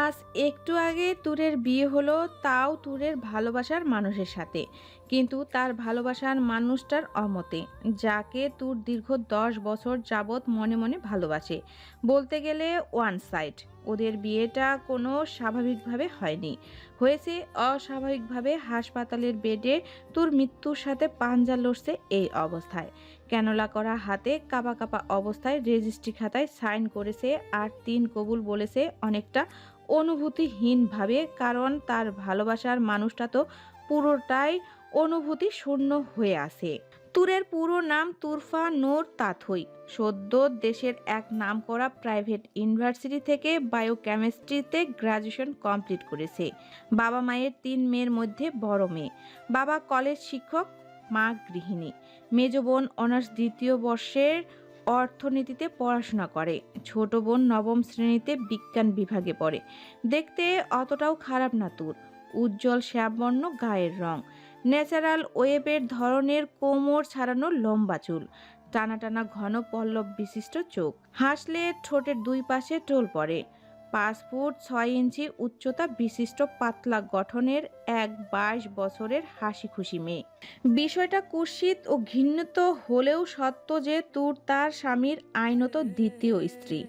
আজ একটু আগে তুরের বিয়ে হলো, তাও তুরের ভালোবাসার মানুষের সাথে। কিন্তু তার ভালোবাসার মানুষটার অমতে, যাকে তুর দীর্ঘ 10 বছর যাবৎ মনে মনে ভালোবাসে। বলতে গেলে ওয়ান সাইড। ওদের বিয়েটা কোনো স্বাভাবিকভাবে হয়নি, হয়েছে অস্বাভাবিকভাবে। হাসপাতালের বেডে তুর মৃত্যুর সাথে পাঞ্জা লড়ছে এই অবস্থায়। ক্যানোলা করা হাতে কাঁপা কাঁপা অবস্থায় রেজিস্ট্রি খাতায় সাইন করেছে আর 3 কবুল বলেছে, অনেকটা অনুভূতিহীনভাবে। কারণ তার ভালোবাসার মানুষটা তো পুরোটাই অনুভূতি শূন্য হয়ে আছে। তুরের পুরো নাম তুরফা নূর তাথই। সদ্য দেশের এক নামকরা প্রাইভেট ইউনিভার্সিটি থেকে বায়োকেমিস্ট্রিতে গ্র্যাজুয়েশন কমপ্লিট করেছে। বাবা মায়ের 3 মেয়ের মধ্যে বড় মেয়ে। বাবা কলেজ শিক্ষক, মা গৃহিণী। মেজ বোন অনার্স 2য় বর্ষের অর্থনীতিতে পড়াশোনা করে। ছোট বোন নবম শ্রেণীতে বিজ্ঞান বিভাগে পড়ে। দেখতে অতটাও খারাপ না তুর। উজ্জ্বল শ্যামবর্ণ গায়ের রং, ন্যাচারাল ওয়েবের ধরনের কোমর ছাড়ানো লম্বা চুল, টানা টানা ঘন পল্লব বিশিষ্ট চোখ। হাসলে ঠোঁটের 2 পাশে টোল পড়ে। 5 ফুট 6 ইঞ্চি উচ্চতা বিশিষ্ট পাতলা গঠনের এক 22 বছরের হাসি খুশি মেয়ে। বিষয়টা কুৎসিত ও ঘৃণিত হলেও সত্য যে তুর তার স্বামীর আইনত দ্বিতীয় স্ত্রী।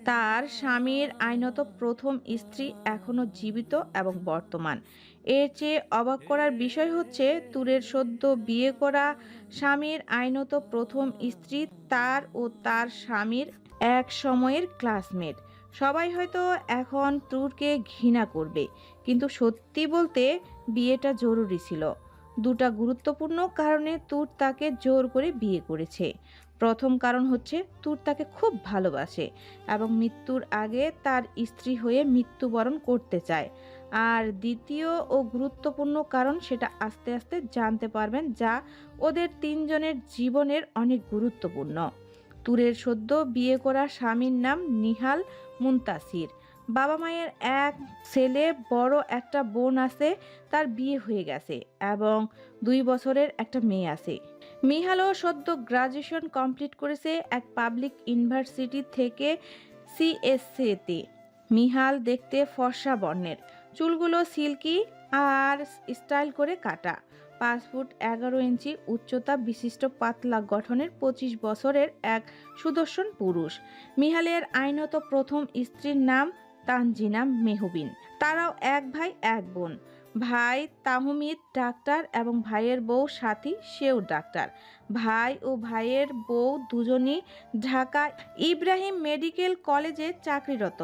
তার স্বামীর আইনত প্রথম স্ত্রী এখনো জীবিত এবং বর্তমান। এর চেয়ে অবাক করার বিষয় হচ্ছে, তুরের সদ্য বিয়ে করা স্বামীর আইনত প্রথম স্ত্রী তার ও তার স্বামীর এক সময়ের ক্লাসমেট। সবাই হয়তো এখন তুরকে ঘৃণা করবে, কিন্তু সত্যি বলতে বিয়েটা জরুরি ছিল। দুটা গুরুত্বপূর্ণ কারণে তুর তাকে জোর করে বিয়ে করেছে। প্রথম কারণ হচ্ছে, তুর তাকে খুব ভালোবাসে এবং মৃত্যুর আগে তার স্ত্রী হয়ে মৃত্যুবরণ করতে চায়। আর দ্বিতীয় ও গুরুত্বপূর্ণ কারণ, সেটা আস্তে আস্তে জানতে পারবেন, যা ওদের 3 জনের জীবনের অনেক গুরুত্বপূর্ণ। তুরের সদ্য বিয়ে করা স্বামীর নাম নিহাল মুনতাসির। বাবা মায়ের এক ছেলে, বড় একটা বোন আছে, তার বিয়ে হয়ে গেছে এবং 2 বছরের একটা মেয়ে আছে। মিহালও সদ্য গ্রাজুয়েশন কমপ্লিট করেছে এক পাবলিক ইউনিভার্সিটি থেকে সিএসসিতে। মিহাল দেখতে ফর্সা বর্ণের, চুলগুলো সিল্কি আর স্টাইল করে কাটা। 5 ফুট 11 ইঞ্চি উচ্চতা বিশিষ্ট পাতলা গঠনের 25 বছরের এক সুদর্শন পুরুষ। মিহালের আইনত প্রথম স্ত্রীর নাম তানজিনা মেহবিন। তারাও এক ভাই এক বোন। ভাই তাহমিদ ডাক্তার এবং ভাইয়ের বউ সাথী, সেও ডাক্তার। ভাই ও ভাইয়ের বউ দুজনই ঢাকা ইব্রাহিম মেডিকেল কলেজে চাকরিরত।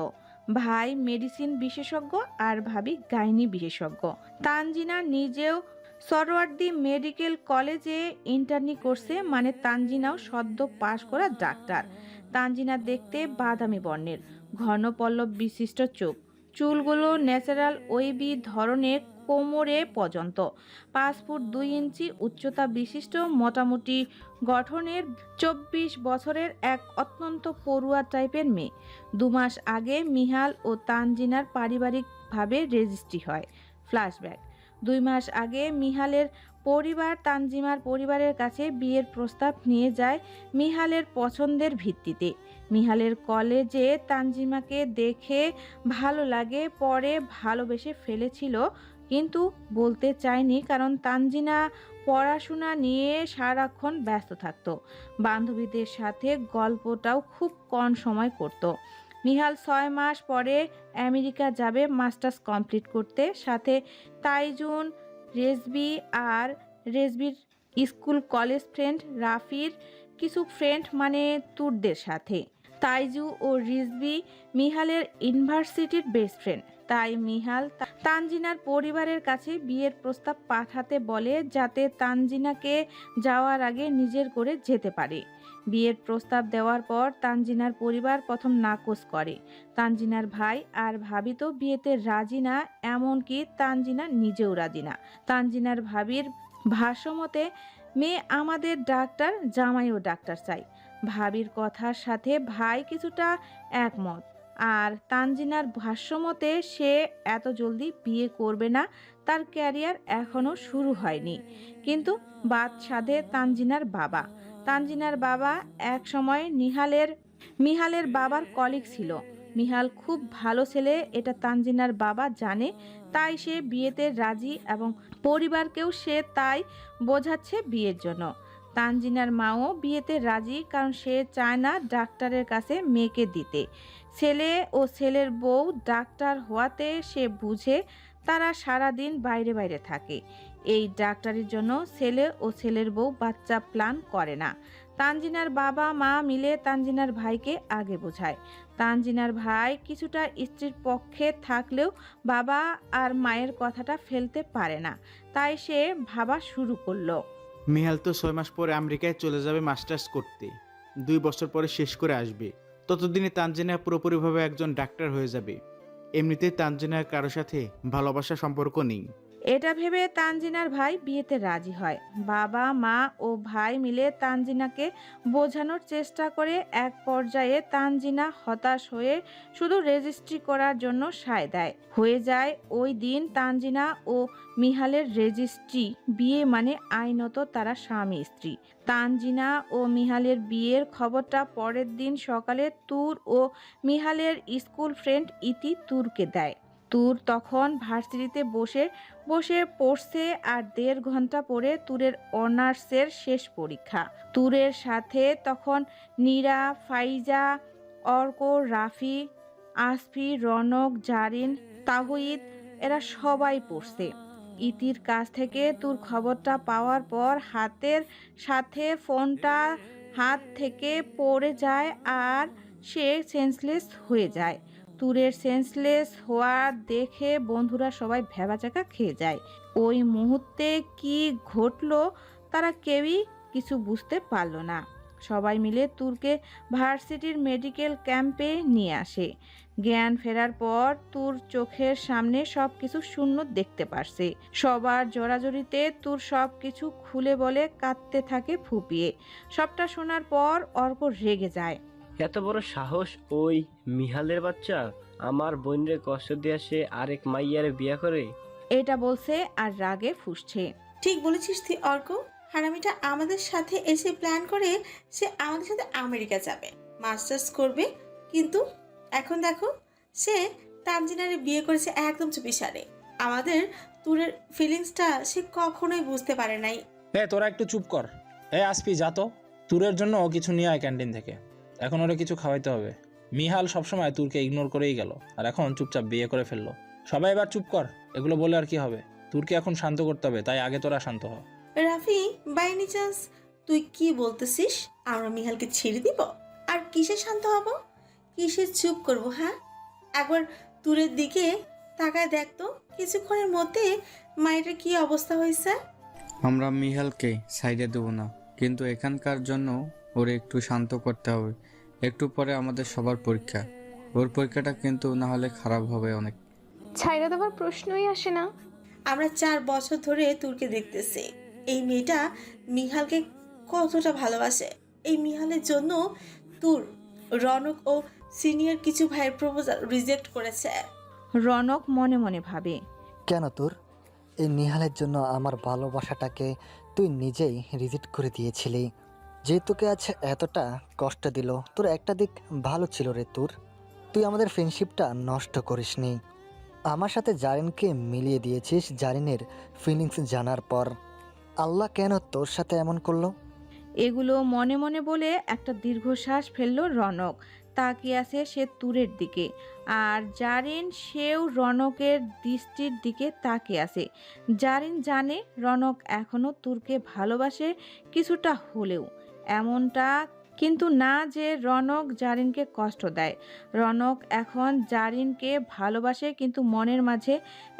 ভাই মেডিসিন বিশেষজ্ঞ আর ভাবি গাইনি বিশেষজ্ঞ। তানজিনা নিজেও সরওয়ার্দী মেডিকেল কলেজে ইন্টার্নি করছে, মানে তানজিনাও সদ্য পাশ করা ডাক্তার। তানজিনা দেখতে বাদামি বর্ণের, ঘন পল্লব বিশিষ্ট চোখ, চুলগুলো ন্যাচারাল ওয়েবি ধরনের কোমরে পর্যন্ত। 5 ফুট 2 ইঞ্চি উচ্চতা বিশিষ্ট মোটামুটি গঠনের 24 বছরের এক অত্যন্ত পড়ুয়া টাইপের মেয়ে। 2 মাস আগে মিহাল ও তানজিনার পারিবারিকভাবে রেজিস্ট্রি হয়। ফ্ল্যাশব্যাক: 2 মাস আগে মিহালের পরিবার তানজিমার পরিবারের কাছে বিয়ের প্রস্তাব নিয়ে যায় মিহালের পছন্দের ভিত্তিতে। মিহালের কলেজে তানজিমাকে দেখে ভালো লাগে, পরে ভালোবেসে ফেলেছিল, কিন্তু বলতে চায়নি, কারণ তানজিনা পড়াশোনা নিয়ে সারাক্ষণ ব্যস্ত থাকতো। বান্ধবীদের সাথে গল্পটাও খুব কম সময় করত। মিহাল 6 মাস পরে আমেরিকা যাবে মাস্টার্স কমপ্লিট করতে, সাথে তাইজুন, রেজবি আর রেজবির স্কুল কলেজ ফ্রেন্ড, রাফির কিছু ফ্রেন্ড, মানে তুরদের সাথে। তাইজু ও রিজবি মিহালের ইউনিভার্সিটির বেস্ট ফ্রেন্ড। তাই মিহাল তানজিনার পরিবারের কাছে বিয়ের প্রস্তাব পাঠাতে বলে, যাতে তানজিনাকে যাওয়ার আগে নিজের করে যেতে পারে। বিয়ের প্রস্তাব দেওয়ার পর তানজিনার পরিবার প্রথম নাকচ করে। তানজিনার ভাই আর ভাবি তো বিয়েতে রাজি না, এমনকি তানজিনা নিজেও রাজি না। তানজিনার ভাবির ভাষ্যমতে মেয়ে আমাদের ডাক্তার, জামাইও ডাক্তার চাই। ভাবির কথার সাথে ভাই কিছুটা একমত। আর তানজিনার ভাষ্যমতে সে এত জলদি বিয়ে করবে না, তার ক্যারিয়ার এখনো শুরু হয়নি। কিন্তু বাদ সাধে তানজিনার বাবা। তানজিনার বাবা এক সময় মিহালের বাবার কলিগ ছিল। মিহাল খুব ভালো ছেলে, এটা তানজিনার বাবা জানে। তাই সে বিয়েতে রাজি এবং পরিবারকেও সে তাই বোঝাচ্ছে বিয়ের জন্য। তানজিনার মাও বিয়েতে রাজি, কারণ সে চায় না ডাক্তারের কাছে মেয়েকে দিতে। ছেলে ও ছেলের বউ ডাক্তার হওয়াতে সে বুঝে তারা সারাদিন বাইরে বাইরে থাকে। এই ডাক্তারের জন্য ছেলে ও ছেলের বউ বাচ্চা প্ল্যান করে না। তানজিনার বাবা মা মিলে তানজিনার ভাইকে আগে বোঝায়। তানজিনার ভাই কিছুটা স্ত্রীর পক্ষে থাকলেও বাবা আর মায়ের কথাটা ফেলতে পারে না। তাই সে ভাবা শুরু করলো। মিহাল তো 6 মাস পরে আমেরিকায় চলে যাবে মাস্টার্স করতে, 2 বছর পরে শেষ করে আসবে। ততদিনে তানজিনা পুরোপুরিভাবে একজন ডাক্তার হয়ে যাবে। এমনিতেই তানজিনার কারো সাথে ভালোবাসা সম্পর্ক নেই। এটা ভেবে তানজিনার ভাই বিয়েতে রাজি হয়। বাবা মা ও ভাই মিলে তানজিনাকে বোঝানোর চেষ্টা করে। এক পর্যায়ে তানজিনা হতাশ হয়ে শুধু রেজিস্ট্রি করার জন্য সায় দেয়। হয়ে যায় ওই দিন তানজিনা ও মিহালের রেজিস্ট্রি। বিয়ে মানে আইনত তারা স্বামী স্ত্রী। তানজিনা ও মিহালের বিয়ের খবরটা পরের দিন সকালে তুর ও মিহালের স্কুল ফ্রেন্ড ইতি তুরকে দেয়। তুর তখন ভার্সিটিতে বসে বসে পড়ছে, আর 1.5 ঘন্টা পরে তুরের অনার্সের শেষ পরীক্ষা। তুরের সাথে তখন নীরা, ফাইজা, অর্ক, রাফি, আসফি, রনক, জারিন, তাহিদ এরা সবাই পড়ছে। ইতির কাছ থেকে তুর খবরটা পাওয়ার পর হাতের সাথে ফোনটা হাত থেকে পড়ে যায় আর সে সেন্সলেস হয়ে যায়। তুরের সেন্সলেস হওয়া দেখে বন্ধুরা সবাই ভ্যাবাচ্যাকা খেয়ে যায়। ওই মুহূর্তে কি ঘটলো তারা কেউই কিছু বুঝতে পারল না। সবাই মিলে তুরকে ভার্সিটির মেডিকেল ক্যাম্পে নিয়ে আসে। জ্ঞান ফেরার পর তুর চোখের সামনে সব কিছু শূন্য দেখতে পারছে। সবার জোরাজোরিতে তুর সব কিছু খুলে বলে, কাঁদতে থাকে ফুপিয়ে। সবটা শোনার পর অর্ক রেগে যায়। এত বড় সাহস ওই মিহালের বাচ্চা, আমার বোনরে কষ্ট দিয়ে সে আরেক মাইয়ারে বিয়া করে। এটা বলছে আর রাগে ফুঁসছে। ঠিক বলেছিস তুই অর্ক। হারামিটা আমাদের সাথে এসে প্ল্যান করে সে আমাদের সাথে আমেরিকা যাবে, মাস্টার্স করবে। কিন্তু এখন দেখো, সে তানজিনারে বিয়ে করেছে একদম চুপিসারে। আমাদের তুরের ফিলিংসটা সে কখনোই বুঝতে পারে নাই। তোরা একটু চুপ কর। আসবি যা তো, তুরের জন্য কিছু নিয়ে আয় ক্যান্টিন থেকে। এখন ওরা কিছু খাওয়াইতে হবে। মিহাল সবসময় তুরকে ইগনোর করেই গেল, আর এখন চুপচাপ বিয়ে করে ফেললো। সবাই এবার চুপ কর, এগুলো বলে আর কি হবে। তুরকে এখন শান্ত করতে হবে, তাই আগে তোরা শান্ত হ। রাফি, বাই এনি চান্স তুই কি বলতেছিস? আমরা মিহালকে ছেড়ে দিব? আর কিসে শান্ত হব, কিসে চুপ করব? হ্যাঁ, একবার তুরের দিকে তাকায় দেখতো, কিছুক্ষণের মধ্যে মায়ের কি অবস্থা হয়েছে। আমরা মিহালকে সাইডে দেবো না, কিন্তু এখানকার জন্য ওরে একটু শান্ত করতে হবে। একটু পরে আমাদের সবার পরীক্ষা, ওর পরীক্ষাটা কিন্তু না হলে খারাপ হবে অনেক। ছাইরা দেওয়ার প্রশ্নই আসে না। আমরা 4 বছর ধরে তুরকে দেখতেছি। এই মেয়েটা মিহালকে কতটা ভালোবাসে। এই মিহালের জন্য তুর, রনক ও সিনিয়র কিছু ভাইয়ের প্রপোজাল রিজেক্ট করেছে। রনক মনে মনে ভাবে, কেন তোর এই নিহালের জন্য আমার ভালোবাসাটাকে তুই নিজেই রিজেক্ট করে দিয়েছিলি? যে তোকে আজ এতটা কষ্ট দিল, তোর একটা দিক ভালো ছিল রে। তুই আমাদের ফ্রেন্ডশিপটা নষ্ট করিসনি। আমার সাথে জারিনকে মিলিয়ে দিয়েছিস জারিনের ফিলিংস জানার পর। আল্লাহ কেন তোর সাথে এমন করলো? এগুলো মনে মনে বলে একটা দীর্ঘশ্বাস ফেলল রনক। তাকিয়ে আছে সে তুরের দিকে, আর জারিন সেও রনকের দৃষ্টির দিকে তাকিয়ে আছে। জারিন জানে রনক এখনো তুরকে ভালোবাসে কিছুটা হলেও। এমনটা কিন্তু না যে রনক জারিনকে কষ্ট দেয়। রনক এখন জারিনকে ভালোবাসে, কিন্তু মনের মাঝে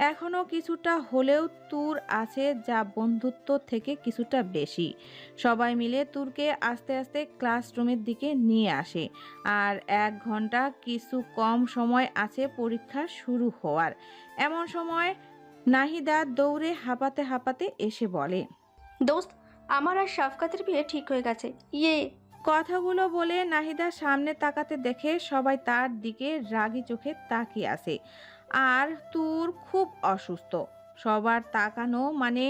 এখনও কিছুটা হলেও তুর আছে, যা বন্ধুত্ব থেকে কিছুটা বেশি। সবাই মিলে তুরকে আস্তে আস্তে ক্লাসরুমের দিকে নিয়ে আসে। আর 1 ঘন্টা কিছু কম সময় আছে পরীক্ষা শুরু হওয়ার। এমন সময় নাহিদা দৌড়ে হাঁপাতে হাঁপাতে এসে বলে, দোস্ত, আমার আর শাফকাতের বিয়ে ঠিক হয়ে গেছে, ইয়ে। কথাগুলো বলে নাহিদা সামনে তাকাতে দেখে সবাই তার দিকে রাগী চোখে তাকিয়ে আছে। আর তুর খুব অসুস্থ। সবার তাকানো মানে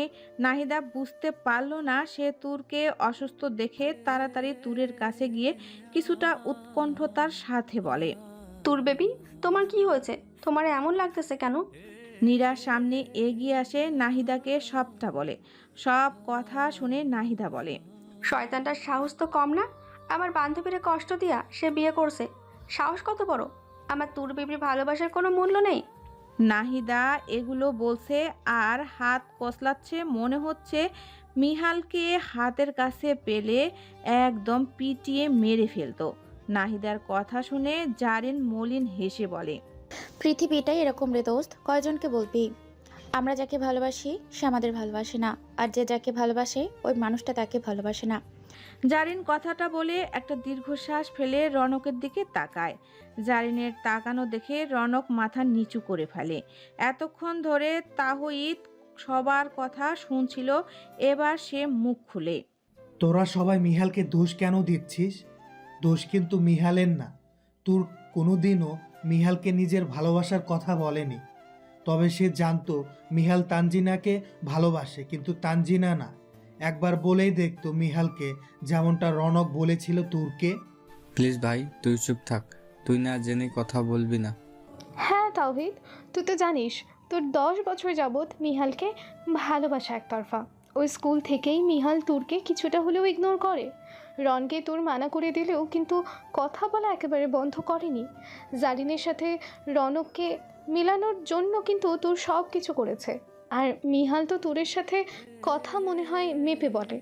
নাহিদা বুঝতে পারল না সে তুরকে অসুস্থ দেখে তাড়াতাড়ি তুরের কাছে গিয়ে কিছুটা উৎকণ্ঠতার সাথে বলে, তোর বেবি, তোমার কি হয়েছে? তোমার এমন লাগতেছে কেন? নীরার সামনে এগিয়ে আসে, নাহিদাকে সবটা বলে। সব কথা শুনে নাহিদা বলে, শয়তানটার সাহস তো কম না, আমার বান্ধবীরা কষ্ট দিয়া সে বিয়ে করছে। সাহস কত বড়! আমার তোর বেবির ভালোবাসার কোনো মূল্য নেই। নাহিদা এগুলো বলছে আর হাত কসলাচ্ছে, মনে হচ্ছে মিহালকে হাতের কাছে পেলে একদম পিটিয়ে মেরে ফেলতো। নাহিদার কথা শুনে জারিন মলিন হেসে বলে, পৃথিবীটাই এরকম রে দোস্ত, কয়জনকে বলবি? আমরা যাকে ভালোবাসি সে আমাদের ভালোবাসে না, আর যে যাকে ভালোবাসে ওই মানুষটা তাকে ভালোবাসে না। জারিন কথাটা বলে একটা দীর্ঘশ্বাস ফেলে রনকের দিকে তাকায়। জারিনের তাকানো দেখে রনক মাথা নিচু করে ফেলে। এতক্ষণ ধরে তাহিদ সবার কথা শুনছিল, এবার সে মুখ খুলে, তোরা সবাই মিহালকে দোষ কেন দিচ্ছিস? দোষ কিন্তু মিহালের না। তোর কোনোদিনও মিহালকে নিজের ভালোবাসার কথা বলেনি। তবে সে জানতো মিহাল তানজিনাকে ভালোবাসে, কিন্তু তানজিনা না। একবার বলেই দেখতো মিহালকে, যেমনটা রনক বলেছিল তুরকে। প্লিজ ভাই, তুই চুপ থাক। তুই না জেনে কথা বলবি না। হ্যাঁ তাওহিদ, তুই তো জানিস তোর 10 বছর যাবৎ মিহালকে ভালোবাসা একতরফা। ওই স্কুল থেকেই মিহাল তোরকে কিছুটা হলেও ইগনোর করে। রনকে তোর মানা করে দিলেও কিন্তু কথা বলা একেবারে বন্ধ করেনি। জারিনের সাথে রনককে মেলানোর জন্য কিন্তু তোর সব কিছু করেছে। আর মিহাল তো তোরের সাথে কথা মনে হয় মেপে বলে।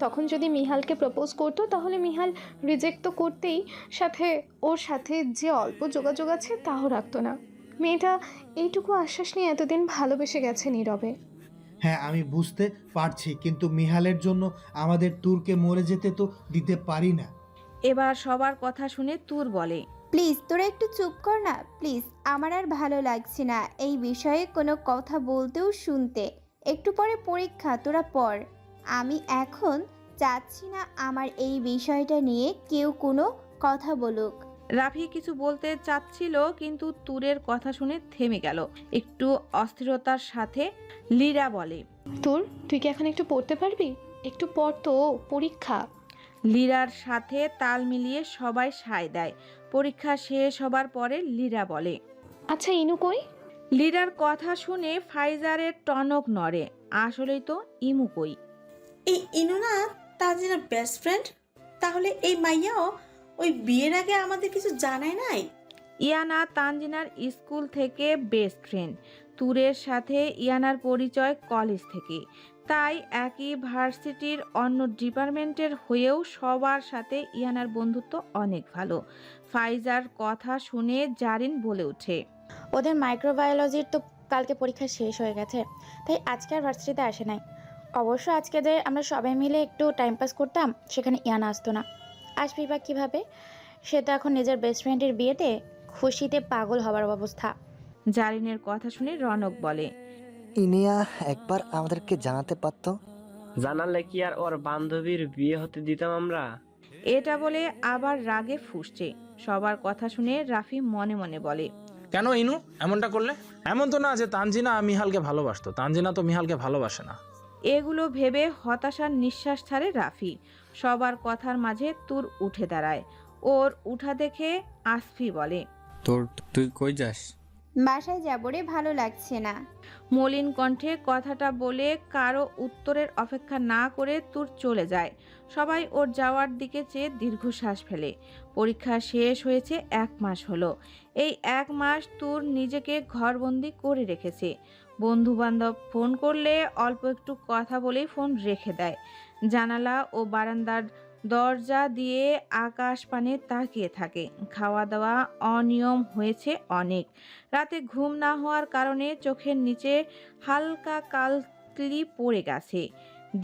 তখন যদি মিহালকে প্রপোজ করতো তাহলে মিহাল রিজেক্ট তো করতেই, সাথে ওর সাথে যে অল্প যোগাযোগ আছে তাও রাখতো না। মেয়েটা এইটুকু আশ্বাস নিয়ে এতদিন ভালোবেসে গেছে নীরবে। হ্যাঁ, আমি বুঝতে পারছি, কিন্তু মিহালের জন্য আমাদের তুরকে মরে যেতে তো দিতে পারি না। এবার সবার কথা শুনে তুর বলে, প্লিজ তোরা একটু চুপ কর না প্লিজ। আমার আর ভালো লাগছে না এই বিষয়ে কোনো কথা বলতেও শুনতে। একটু পরে পরীক্ষা, তোরা পড়। আমি এখন চাচ্ছি না আমার এই বিষয়টা নিয়ে কেউ কোনো কথা বলুক। রাফি কিছু বলতে চাচ্ছিল, কিন্তু তুরের কথা শুনে থেমে গেল। একটু অস্থিরতার সাথে লীরা বলে, তুই কি এখন একটু পড়তে পারবি? একটু পড় তো, পরীক্ষা। লীরার সাথে তাল মিলিয়ে সবাই সায় দেয়। পরীক্ষা শেষ হবার পরে লীরা বলে, আচ্ছা ইনু কই? লীরার কথা শুনে ফাইজারের টনক নড়ে। আসলেই তো ইমু কই? এই ইনু না তানজিনার বেস্ট ফ্রেন্ড? তাহলে এই মাইয়াও ওই বিয়ের আগে আমাদের কিছু জানায় নাই? ইয়ানা তানজিনার স্কুল থেকে বেস্ট ফ্রেন্ড। তুরের সাথে ইয়ানার পরিচয় কলেজ থেকে, তাই একই ভার্সিটির অন্য ডিপার্টমেন্টের হয়েও সবার সাথে ইয়ানার বন্ধুত্ব অনেক ভালো। ফাইজার কথা শুনে জারিন বলে ওঠে, ওদের মাইক্রোবায়োলজির তো কালকে পরীক্ষা শেষ হয়ে গেছে, তাই আজকে আর ভার্সিটিতে আসে নাই। অবশ্য আজকে যে আমরা সবাই মিলে একটু টাইম পাস করতাম, সেখানে ইয়ানা আসতো না। আসবি বা কীভাবে? সে তো এখন নিজের বেস্ট ফ্রেন্ডের বিয়েতে খুশিতে পাগল হবার অবস্থা। জারিনের কথা শুনে রনক বলে, ইনিয়া একবার আমাদেরকে জানাতে পারতো। জানালে কি আর ওর বান্ধবীর বিয়ে হতে দিতাম আমরা? এটা বলে আবার রাগে ফুঁসছে। সবার কথা শুনে রাফি মনে মনে বলে, কেন ইনু এমনটা করলে? এমন তো না যে তানজিনা মিহালকে ভালোবাসতো। তানজিনা তো মিহালকে ভালোবাসে না। এগুলো ভেবে হতাশার নিঃশ্বাস ছাড়ে রাফি। সবার কথার মাঝে তুর উঠে দাঁড়ায়। ওর উঠা দেখে আসফি বলে, তুই কই যাস? বাসায় যাবো রে, ভালো লাগছে না। মলিন কণ্ঠে কথাটা বলে কারো উত্তরের অপেক্ষা না করে তুর চলে যায়। সবাই ওর যাওয়ার দিকে চেয়ে দীর্ঘশ্বাস ফেলে। পরীক্ষা শেষ হয়েছে 1 মাস হলো। এই 1 মাস তুর নিজেকে ঘরবন্দি করে রেখেছে। বন্ধু বান্ধব ফোন করলে অল্প একটু কথা বলেই ফোন রেখে দেয়। জানালা ও বারান্দার দরজা দিয়ে আকাশ পানে তাকিয়ে থাকে। খাওয়া দাওয়া অনিয়ম হয়েছে অনেক। রাতে ঘুম না হওয়ার কারণে চোখের নিচে হালকা কালকলি পড়ে গেছে।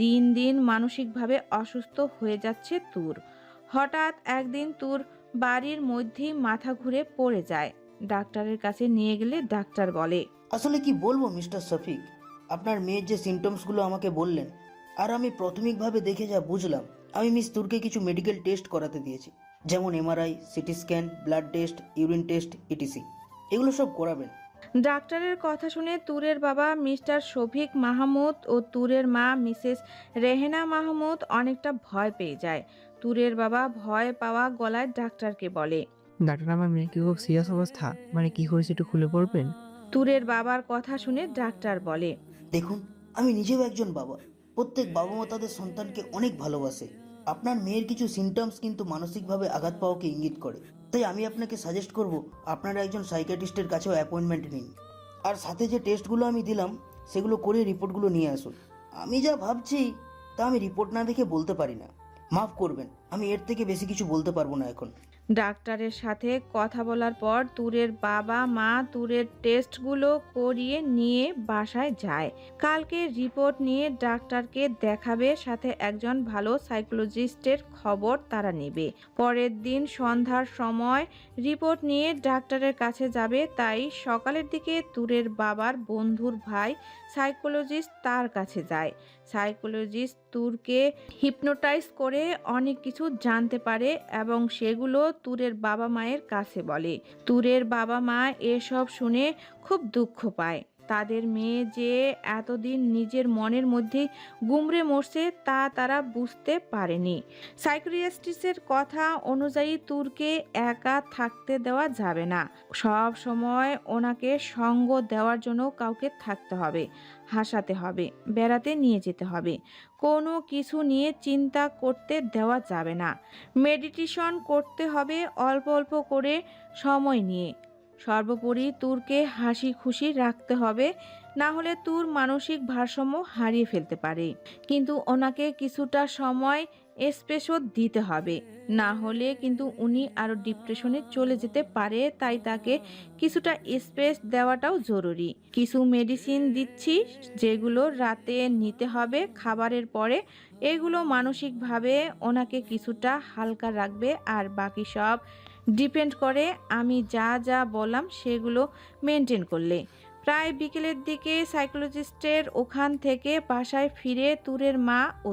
দিন দিন মানসিকভাবে অসুস্থ হয়ে যাচ্ছে তুর। হঠাৎ একদিন তুর বাড়ির মধ্যেই মাথা ঘুরে পড়ে যায়। ডাক্তারের কাছে নিয়ে গেলে ডাক্তার বলে, আসলে কি বলবো মিস্টার শফিক, আপনার মেয়ের যে সিমটমসগুলো আমাকে বললেন আর আমি প্রাথমিকভাবে দেখে যা বুঝলাম, আমি মিস তুরকে কিছু মেডিকেল টেস্ট করাতে দিয়েছি, যেমন MRI, CT scan, blood test, urine test, etc. এগুলো সব করাবেন। ডাক্তারের কথা শুনে তুরের বাবা মিস্টার শফিক মাহমুদ ও তুরের মা মিসেস রেহেনা মাহমুদ অনেকটা ভয় পেয়ে যায়। তুরের বাবা ভয় পাওয়া গলায় ডাক্তারকে বলে, ডাক্তার, আমার মেয়ে কি খুব সিরিয়াস অবস্থা? মানে কি হয়েছে একটু খুলে বলবেন? তুরের বাবার কথা শুনে ডাক্তার বলে, দেখুন, আমি নিজেও একজন বাবা। প্রত্যেক বাবা মা তাদের সন্তানকে অনেক ভালোবাসে। আপনার মেয়ের কিছু সিমটমস কিন্তু মানসিকভাবে আঘাত পাওয়াকে ইঙ্গিত করে। তাই আমি আপনাকে সাজেস্ট করব আপনারা একজন সাইকিয়াট্রিস্টের কাছেও অ্যাপয়েন্টমেন্ট নিন। আর সাথে যে টেস্টগুলো আমি দিলাম সেগুলো করে রিপোর্টগুলো নিয়ে আসুন। আমি যা ভাবছি তা আমি রিপোর্ট না দেখে বলতে পারি না, মাফ করবেন, আমি এর থেকে বেশি কিছু বলতে পারবো না এখন। ডাক্তারের সাথে কথা বলার পর তুরের বাবা মা তুরের টেস্টগুলো করিয়ে নিয়ে বাসায় যায়। কালকে রিপোর্ট নিয়ে ডাক্তারকে দেখাবে, সাথে একজন ভালো সাইকোলজিস্টের খবর তারা নেবে। পরের দিন সন্ধ্যার সময় রিপোর্ট নিয়ে ডাক্তারের কাছে যাবে। তাই সকালের দিকে তুরের বাবার বন্ধুর ভাই সাইকোলজিস্ট তার কাছে যায়। সাইকোলজিস্ট তুরকে হিপনোটাইজ করে অনেক কিছু জানতে পারে এবং সেগুলো তুরের বাবা মায়ের কাছে বলে। তুরের বাবা মা এসব শুনে খুব দুঃখ পায়। তাদের মেয়ে যে এতদিন নিজের মনের মধ্যে গুমড়ে মরছে তা তারা বুঝতে পারেনি। সাইকিয়াট্রিস্টের কথা অনুযায়ী তুরকে একা থাকতে দেওয়া যাবে না। সব সময় ওনাকে সঙ্গ দেওয়ার জন্য কাউকে থাকতে হবে, হাসাতে হবে, বেড়াতে নিয়ে যেতে হবে। কোনো কিছু নিয়ে চিন্তা করতে দেওয়া যাবে না। মেডিটেশন করতে হবে অল্প অল্প করে সময় নিয়ে। সর্বোপরি তুরকে হাসি খুশি রাখতে হবে, না হলে তুর মানসিক ভারসাম্য হারিয়ে ফেলতে পারে। কিন্তু ওনাকে কিছুটা সময় স্পেসও দিতে হবে, না হলে কিন্তু উনি আরও ডিপ্রেশনে চলে যেতে পারে। তাই তাকে কিছুটা স্পেস দেওয়াটাও জরুরি। কিছু মেডিসিন দিচ্ছি যেগুলো রাতে নিতে হবে খাবারের পরে। এগুলো মানসিকভাবে ওনাকে কিছুটা হালকা রাখবে, আর বাকি সব ডিপেন্ড করে আমি যা যা বললাম সেগুলো মেনটেন করলে। প্রায় বিকেলের দিকে সাইকোলজিস্টের ওখান থেকে বাসায় ফিরে তুরের মা ও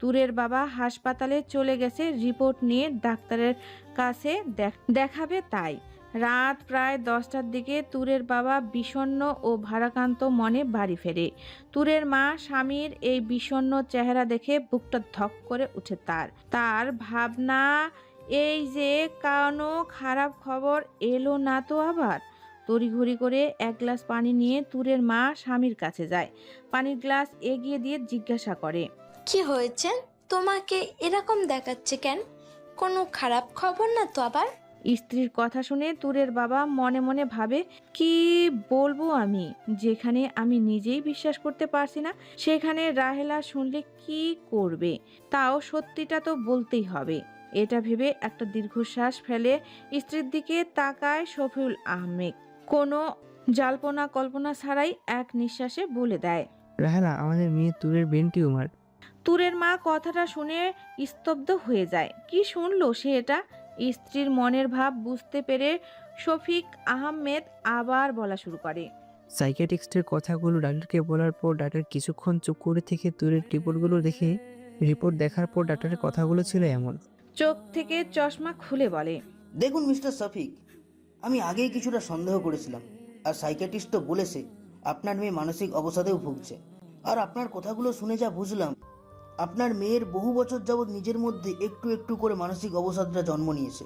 তুরের বাবা হাসপাতালে চলে গেছে রিপোর্ট নিয়ে ডাক্তারের কাছে দেখাবে। তাই রাত প্রায় 10টার দিকে তুরের বাবা বিষণ্ণ ও ভারাক্রান্ত মনে বাড়ি ফেরে। তুরের মা স্বামীর এই বিষণ্ণ চেহারা দেখে বুকটা ধক করে উঠে। তার ভাবনা এই যে কোনো খারাপ খবর এলো না তো আবার। তড়িঘড়ি করে এক গ্লাস পানি নিয়ে তুরের মা স্বামীর কাছে যায়। পানির গ্লাস এগিয়ে দিয়ে জিজ্ঞাসা করে, কি হয়েছে? তোমাকে এরকম দেখাচ্ছে কেন? কোনো খারাপ খবর না তো আবার? স্ত্রীর কথা শুনে তুরের বাবা মনে মনে ভাবে, কি বলবো আমি? যেখানে আমি নিজেই বিশ্বাস করতে পারছি না সেখানে রাহেলা শুনলে কি করবে? তাও সত্যিটা তো বলতেই হবে। এটা ভেবে একটা দীর্ঘশ্বাস ফেলে স্ত্রীর দিকে তাকায় শফিউল আহমেদ। কোনো জল্পনা কল্পনা ছাড়াই এক নিঃশ্বাসে বলে দেয়, রাহেলা, আমাদের মেয়ে তুরের ব্রেন টিউমার। তুরের মা কথাটা শুনে স্তব্ধ হয়ে যায়। কি শুনলো সে এটা? স্ত্রীর মনের ভাব বুঝতে পেরে শফিক আহমেদ আবার বলা শুরু করে, সাইকিয়াট্রিস্টের কথাগুলো ডাক্তারকে বলার পর ডাক্তার কিছুক্ষণ চুপ করে থেকে তুরের রিপোর্টগুলো দেখে, রিপোর্ট দেখার পর ডাক্তারের কথাগুলো ছিল এমন। চোখ থেকে চশমা খুলে বলে, দেখুন মিস্টার শফিক, আমি আগেই কিছুটা সন্দেহ করেছিলাম, আর সাইকিয়াট্রিস্ট তো বলেছে আপনার মেয়ে মানসিক অবসাদেও ভুগছে। আর আপনার কথাগুলো শুনে যা বুঝলাম, আপনার মেয়ের বহু বছর যাবৎ নিজের মধ্যে একটু একটু করে মানসিক অবসাদটা জন্ম নিয়েছে।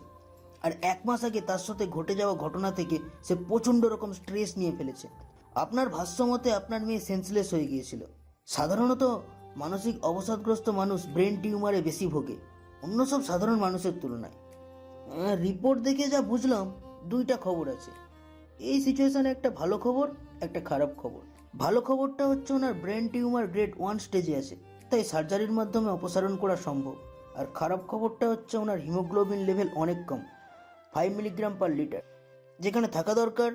আর 1 মাস আগে তার সাথে ঘটে যাওয়া ঘটনা থেকে সে প্রচণ্ড রকম স্ট্রেস নিয়ে ফেলেছে। আপনার ভাষ্যমতে আপনার মেয়ে সেন্সলেস হয়ে গিয়েছিল। সাধারণত মানসিক অবসাদগ্রস্ত মানুষ ব্রেন টিউমারে বেশি ভোগে অন্য সব সাধারণ মানুষের তুলনায়। রিপোর্ট দেখে যা বুঝলাম, 2টা খবর আছে। এই সিচুয়েশনে একটা ভালো খবর, একটা খারাপ খবর। ভালো খবরটা হচ্ছে ওনার ব্রেন টিউমার গ্রেড 1 স্টেজে আছে, তাই সার্জারির মাধ্যমে অপসারণ করা সম্ভব। আর খারাপ খবরটা হচ্ছে ওনার হিমোগ্লোবিন লেভেল অনেক কম, 5 মিলিগ্রাম পার লিটার, যেখানে থাকা দরকার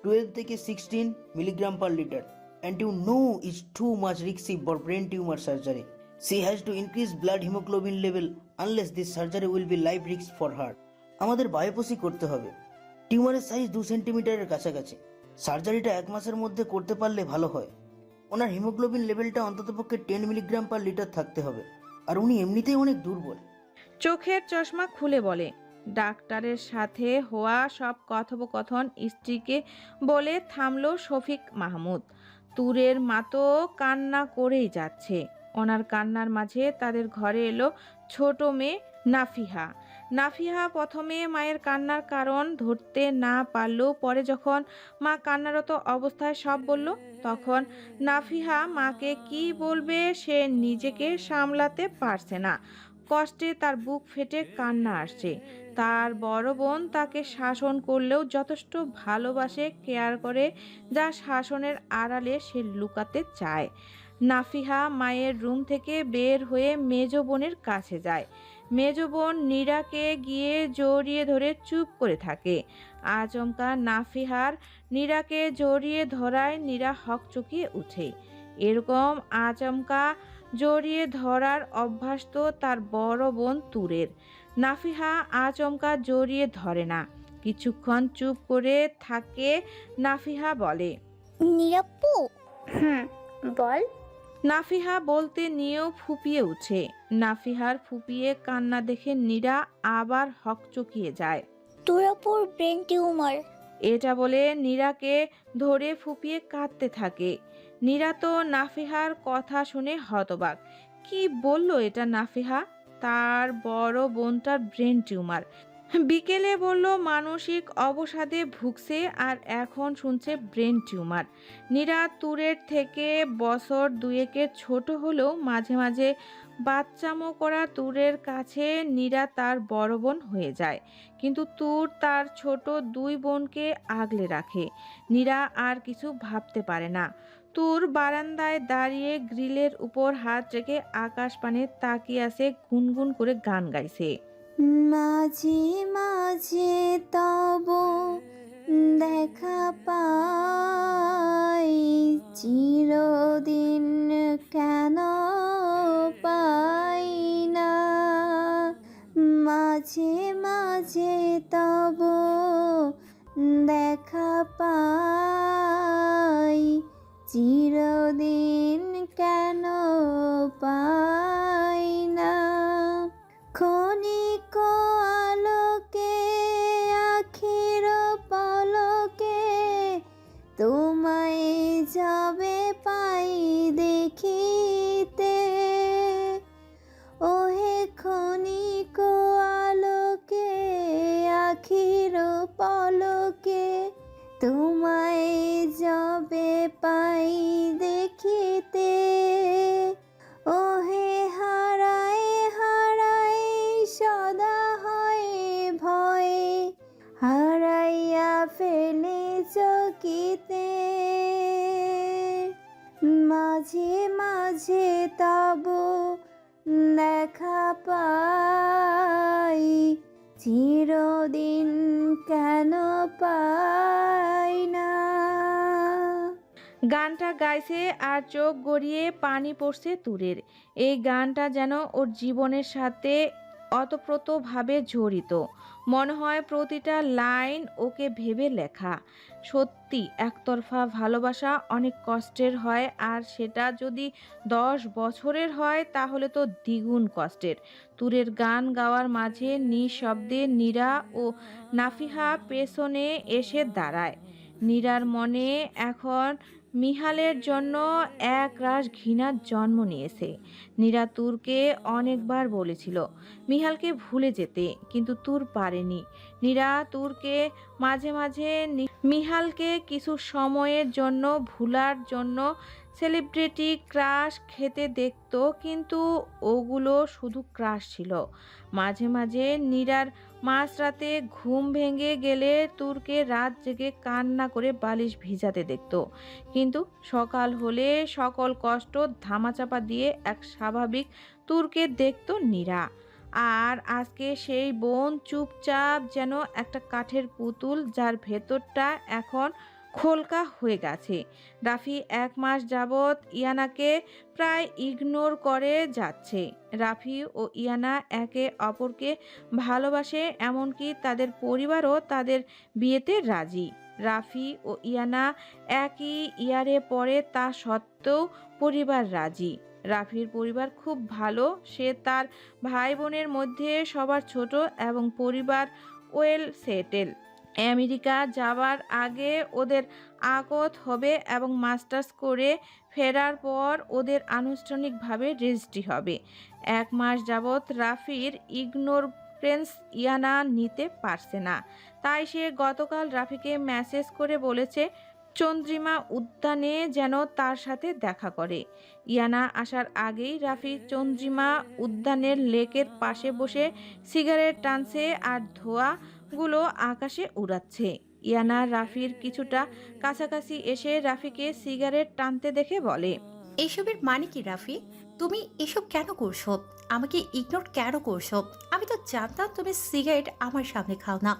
12 থেকে 16 milligram per litre, and you know it's too much risky for brain tumor surgery. She has to increase blood hemoglobin level unless this surgery will be life risk for her. আমাদের biopsy করতে হবে। টিউমারের size 2 সেন্টিমিটারের কাছাকাছি। সার্জারিটা 1 মাসের মধ্যে করতে পারলে ভালো হয়। ওনার হিমোগ্লোবিন লেভেলটা অন্ততপক্ষে 10 মিলিগ্রাম পার লিটার থাকতে হবে, আর উনি এমনিতেই অনেক দুর্বল। চোখের চশমা খুলে বলে। ডাক্তারের সাথে হওয়া সব কথোপকথন স্ত্রীকে বলে থামলো শফিক মাহমুদ। তুরের মা তো কান্না করেই যাচ্ছে। ওনার কান্নার মাঝে তাদের ঘরে এলো ছোট মেয়ে নাফিহা। নাফিহা প্রথমে মায়ের কান্নার কারণ ধরতে না পারলেও পরে যখন মা কান্নারত অবস্থায় সব বলল, তখন নাফিহা মাকে কি বলবে সে নিজেকে সামলাতে পারছে না। কষ্টে তার বুক ফেটে কান্না আসছে। তার বড় বোন তাকে শাসন করলেও যথেষ্ট ভালোবাসে, কেয়ার করে, যা শাসনের আড়ালে সে লুকাতে চায়। নাফিহা মায়ের রুম থেকে বের হয়ে মেজ বোনের কাছে যায়। মেজ বোন নীরাকে গিয়ে জড়িয়ে ধরে চুপ করে থাকে। আচমকা নাফিহার নীরাকে জড়িয়ে ধরায় নীরা হকচকিয়ে উঠে। এরকম আচমকা জড়িয়ে ধরার অভ্যাস তো তার বড় বোন তুরের। নাফিহা আচমকা জড়িয়ে ধরে না, কিছুক্ষণ চুপ করে থাকে। নাফিহা বলে, নিরাপ্পু। বল। নাফিহা বলতে নিয়েও ফুপিয়ে উঠে। নাফিহার ফুপিয়ে কান্না দেখে নীরা আবার হকচকিয়ে যায়। তোর ওপর ব্রেন টিউমার। এটা বলে নীরাকে ধরে ফুপিয়ে কাঁদতে থাকে। নীরা তো নাফিহার কথা শুনে হতবাক। কি বললো এটা নাফিহা? তার বড় বোনটার ব্রেন টিউমার। বিকেলে বলল মানসিক অবসাদে ভুগছে, আর এখন শুনছে ব্রেন টিউমার। নীরা তুরের থেকে বছর 2 ছোট হলেও মাঝে মাঝে বাচ্চামো করা তুরের কাছে নীরা তার বড় বোন হয়ে যায়। কিন্তু তুর তার ছোট 2 বোনকে আগলে রাখে। নীরা আর কিছু ভাবতে পারে না। তুর বারান্দায় দাঁড়িয়ে গ্রিলের উপর হাত রেখে আকাশ পানে তাকিয়ে আছে, গুনগুন করে গান গাইছে। মাঝে মাঝে তব দেখা পাই, চিরদিন কেন পাই না। মাঝে মাঝে তব দেখা পাই, চিরদিন কেন পাই না। ক্ষণিক আলোকে আখির পলকে তোমায় যাবে পাই দেখিতে। ওহে ক্ষণিক আলোকে আখির পলকে তোমায় যাবে পাই দেখিতে। ওহে হারায় হারায় সদা হয় ভয়, হারাইয়া ফেলে চকিতে। মাঝে মাঝে তব দেখা পাই, চিরদিন কেন পাই না। গানটা গাইছে আর চোখ গড়িয়ে পানি পড়ছে তুরের। এই গানটা যেন ওর জীবনের সাথে অতপ্রতভাবে জড়িত। মনে হয় প্রতিটা লাইন ওকে ভেবে লেখা। সত্যি একতরফা ভালোবাসা অনেক কষ্টের হয়, আর সেটা যদি 10 বছরের হয় তাহলে তো দ্বিগুণ কষ্টের। তুরের গান গাওয়ার মাঝে নিঃশব্দে নীরা ও নাফিহা পেছনে এসে দাঁড়ায়। নীরার মনে এখন মিহালের জন্য একরাশ ঘৃণার জন্ম নিয়েছে। নীরা তুরকে অনেকবার বলেছিল মিহালকে ভুলে যেতে, কিন্তু তুর পারেনি। নীরা তুরকে মাঝে মাঝে মিহালকে কিছু সময়ের জন্য ভুলার জন্য সেলিব্রিটি ক্রাশ খেতে দেখতো, কিন্তু ওগুলো শুধু ক্রাশ ছিল। মাঝে মাঝে নীরার মাঝরাতে ঘুম ভেঙে গেলে তুরকে রাত জেগে কান্না করে বালিশ ভিজাতে দেখত, কিন্তু সকাল হলে সকল কষ্ট ধামাচাপা দিয়ে এক স্বাভাবিক তুরকে দেখত নীরা। আর আজকে সেই বোন চুপচাপ যেন একটা কাঠের পুতুল, যার ভেতরটা এখন খোলকা হয়ে গেছে। রাফি 1 মাস যাবৎ ইয়ানাকে প্রায় ইগনোর করে যাচ্ছে। রাফি ও ইয়ানা একে অপরকে ভালোবাসে, এমনকি তাদের পরিবারও তাদের বিয়েতে রাজি। রাফি ও ইয়ানা একই ইয়ারে পড়ে, তা সত্ত্বেও পরিবার রাজি। রাফির পরিবার খুব ভালো, সে তার ভাই বোনের মধ্যে সবার ছোট এবং পরিবার ওয়েল সেটেল। আমেরিকা যাওয়ার আগে ওদের আকদ হবে এবং মাস্টার্স করে ফেরার পর ওদের আনুষ্ঠানিকভাবে রেজিস্ট্রি হবে। 1 মাস যাবৎ রাফির ইগনোরেন্স ইয়ানা নিতে পারছে না, তাই সে গতকাল রাফিকে মেসেজ করে বলেছে চন্দ্রিমা উদ্যানে যেন তার সাথে দেখা করে। ইয়ানা আসার আগেই রাফি চন্দ্রিমা উদ্যানের লেকের পাশে বসে সিগারেট টানছে আর ধোঁয়াগুলো আকাশে উড়াচ্ছে। ইয়ানা রাফির কিছুটা কাছাকাছি এসে রাফিকে সিগারেট টানতে দেখে বলে, এসবের মানে কি রাফি? তুমি এসব কেন করছো? আমাকে ইগনোর কেন করছো? আমি তো জানতাম তুমি সিগারেট আমার সামনে খাও না,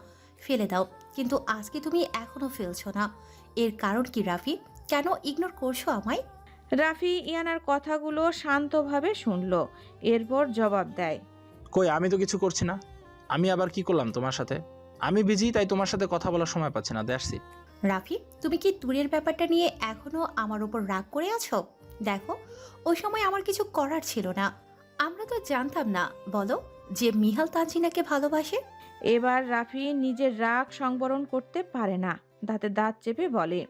ফেলে দাও, কিন্তু আজকে তুমি এখনো ফেলছো না। এর কারণ কি রাফি? কেন ইগনোর করছো আমায়? রাফি ইয়ানার কথাগুলো শান্তভাবে শুনল, এরপর জবাব দেয়, কই, আমি তো কিছু করছি না। আমি আবার কি করলাম তোমার সাথে? আমি বিজি, তাই তোমার সাথে কথা বলার সময় পাচ্ছি না, দ্যাটস ইট। রাফি, তুমি কি দূরের ব্যাপারটা নিয়ে এখনো আমার উপর রাগ করে আছো? দেখো, ওই সময় আমার কিছু করার ছিল না। আমরা তো জানতাম না বলো যে মিহাল তানজিনাকে ভালোবাসে। এবার রাফি নিজের রাগ সংবরণ করতে পারে না, দাঁতে দাঁত চেপে বলে,